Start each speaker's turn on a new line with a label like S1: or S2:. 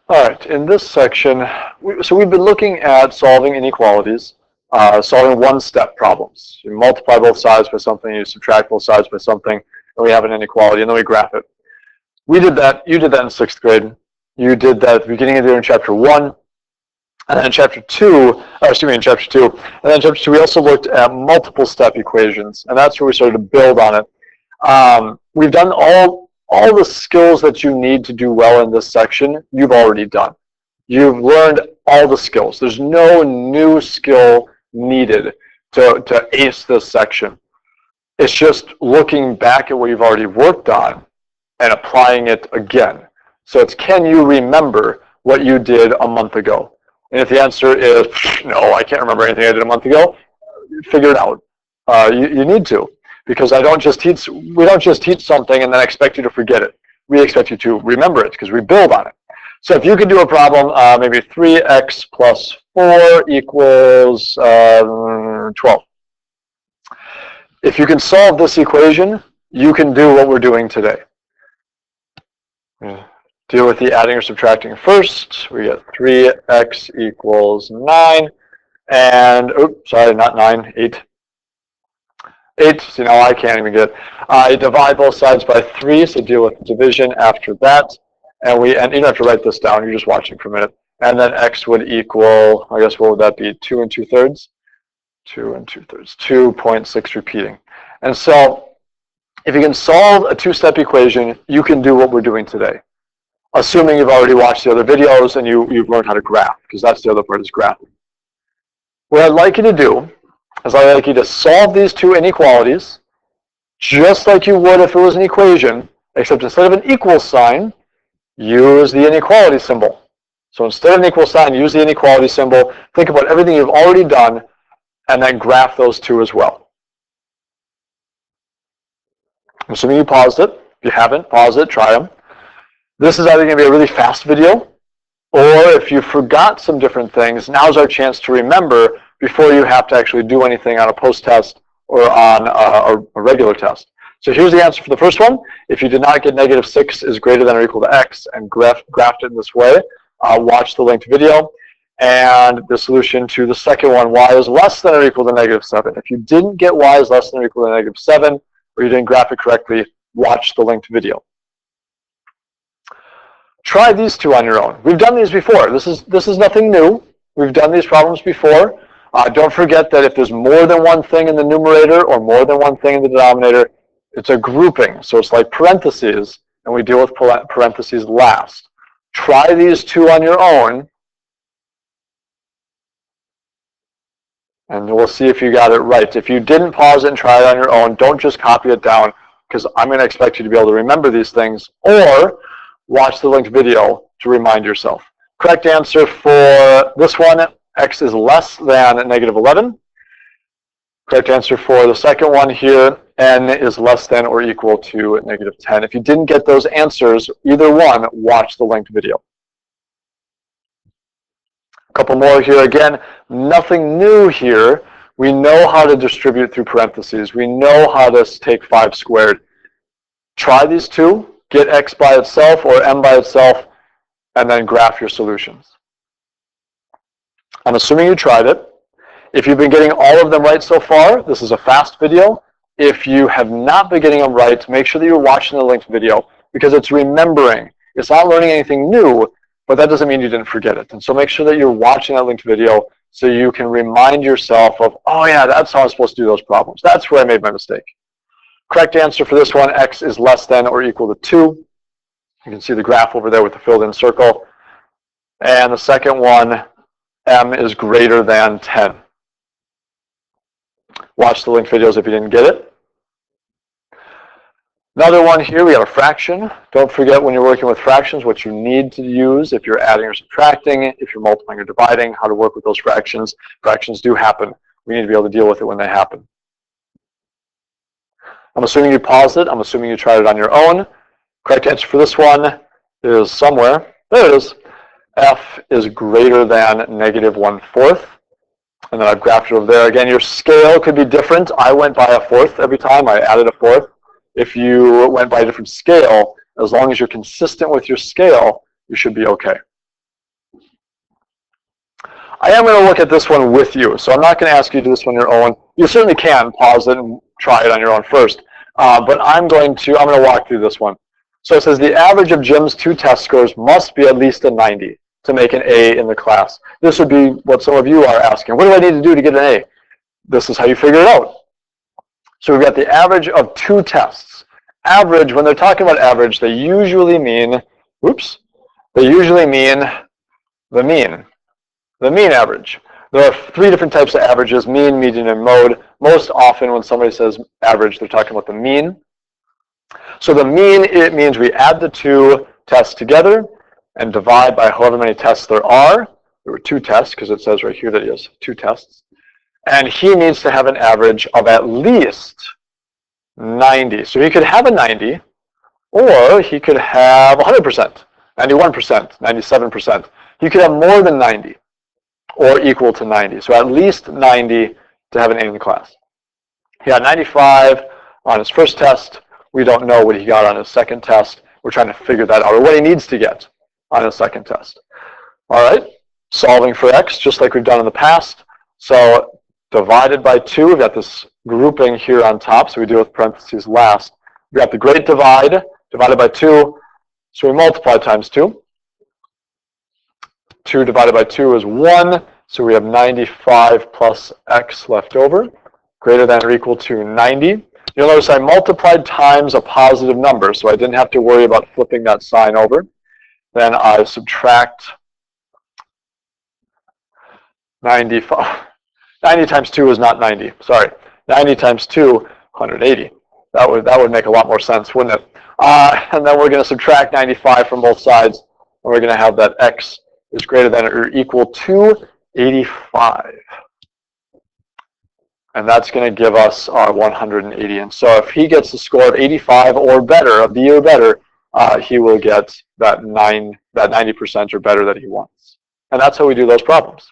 S1: All right, in this section, we've been looking at solving inequalities, solving one-step problems. You multiply both sides by something, you subtract both sides by something, and we have an inequality, and then we graph it. We did that, you did that in 6th grade. You did that at the beginning of the year in chapter 1, and then in chapter 2, and then in chapter 2, we also looked at multiple step equations, and that's where we started to build on it. We've done all the skills that you need to do well in this section, you've already done. You've learned all the skills. There's no new skill needed to ace this section. It's just looking back at what you've already worked on and applying it again. So it's, can you remember what you did a month ago? And if the answer is, no, I can't remember anything I did a month ago, figure it out. You need to. Because we don't just teach something and then expect you to forget it. We expect you to remember it because we build on it. So if you could do a problem, maybe 3x plus 4 equals 12. If you can solve this equation, you can do what we're doing today. Deal with the adding or subtracting first. We get 3x equals 9. And, oops, sorry, not 9, 8. 8, see now I can't even get it. I divide both sides by 3, so deal with division after that. And you don't have to write this down, you're just watching for a minute. And then x would equal, I guess what would that be, 2 2/3? 2 2/3, 2.6 repeating. And so, if you can solve a two-step equation, you can do what we're doing today. Assuming you've already watched the other videos and you've learned how to graph, because that's the other part, is graphing. What I'd like you to do is I'd like you to solve these two inequalities just like you would if it was an equation, except instead of an equal sign, use the inequality symbol. So instead of an equal sign, use the inequality symbol. Think about everything you've already done, and then graph those two as well. I'm assuming you paused it. If you haven't, pause it, try them. This is either going to be a really fast video, or if you forgot some different things, now's our chance to remember before you have to actually do anything on a post-test or on a regular test. So here's the answer for the first one. If you did not get -6 is greater than or equal to x and graphed it in this way, watch the linked video. And the solution to the second one, y is less than or equal to -7. If you didn't get y is less than or equal to -7, or you didn't graph it correctly, watch the linked video. Try these two on your own. We've done these before. This is nothing new. We've done these problems before. Don't forget that if there's more than one thing in the numerator or more than one thing in the denominator, it's a grouping. So it's like parentheses, and we deal with parentheses last. Try these two on your own, and we'll see if you got it right. If you didn't pause it and try it on your own, don't just copy it down, because I'm going to expect you to be able to remember these things, or watch the linked video to remind yourself. Correct answer for this one, x is less than -11. Correct answer for the second one here, n is less than or equal to -10. If you didn't get those answers, either one, watch the linked video. A couple more here. Again, nothing new here. We know how to distribute through parentheses. We know how to take 5 squared. Try these two. Get x by itself or m by itself, and then graph your solutions. I'm assuming you tried it. If you've been getting all of them right so far, this is a fast video. If you have not been getting them right, make sure that you're watching the linked video, because it's remembering. It's not learning anything new, but that doesn't mean you didn't forget it. And so make sure that you're watching that linked video so you can remind yourself of, oh yeah, that's how I'm supposed to do those problems. That's where I made my mistake. Correct answer for this one, x is less than or equal to 2. You can see the graph over there with the filled in circle. And the second one, m is greater than 10. Watch the linked videos if you didn't get it. Another one here, we have a fraction. Don't forget when you're working with fractions what you need to use if you're adding or subtracting, if you're multiplying or dividing, how to work with those fractions. Fractions do happen. We need to be able to deal with it when they happen. I'm assuming you paused it. I'm assuming you tried it on your own. Correct answer for this one is somewhere. There it is. F is greater than -1/4. And then I've graphed it over there. Again, your scale could be different. I went by a fourth every time. I added a fourth. If you went by a different scale, as long as you're consistent with your scale, you should be okay. I am going to look at this one with you, so I'm not going to ask you to do this one on your own. You certainly can pause it and try it on your own first, but I'm going to walk through this one. So it says the average of Jim's 2 test scores must be at least a 90 to make an A in the class. This would be what some of you are asking. What do I need to do to get an A? This is how you figure it out. So we've got the average of 2 tests. Average, when they're talking about average, they usually mean, the mean average. There are 3 different types of averages: mean, median, and mode. Most often when somebody says average, they're talking about the mean. So the mean, it means we add the 2 tests together and divide by however many tests there are. There were 2 tests because it says right here that he has 2 tests. And he needs to have an average of at least 90. So he could have a 90, or he could have 100%, 91%, 97%. He could have more than 90 or equal to 90. So at least 90 to have an A in the class. He got 95 on his first test. We don't know what he got on his second test. We're trying to figure that out, or what he needs to get on his second test. All right, solving for x, just like we've done in the past. So divided by 2, we've got this grouping here on top, so we do with parentheses last. We've got the great divide, divided by 2, so we multiply times 2. 2 divided by 2 is 1, so we have 95 plus x left over, greater than or equal to 90. You'll notice I multiplied times a positive number, so I didn't have to worry about flipping that sign over. Then I subtract 95. 90 times 2 is not 90, sorry. 90 times 2, 180. That would make a lot more sense, wouldn't it? And then we're going to subtract 95 from both sides, and we're going to have that x is greater than or equal to 85. And that's going to give us our 180. And so if he gets the score of 85 or better, a B or better, he will get that 90% or better that he wants. And that's how we do those problems.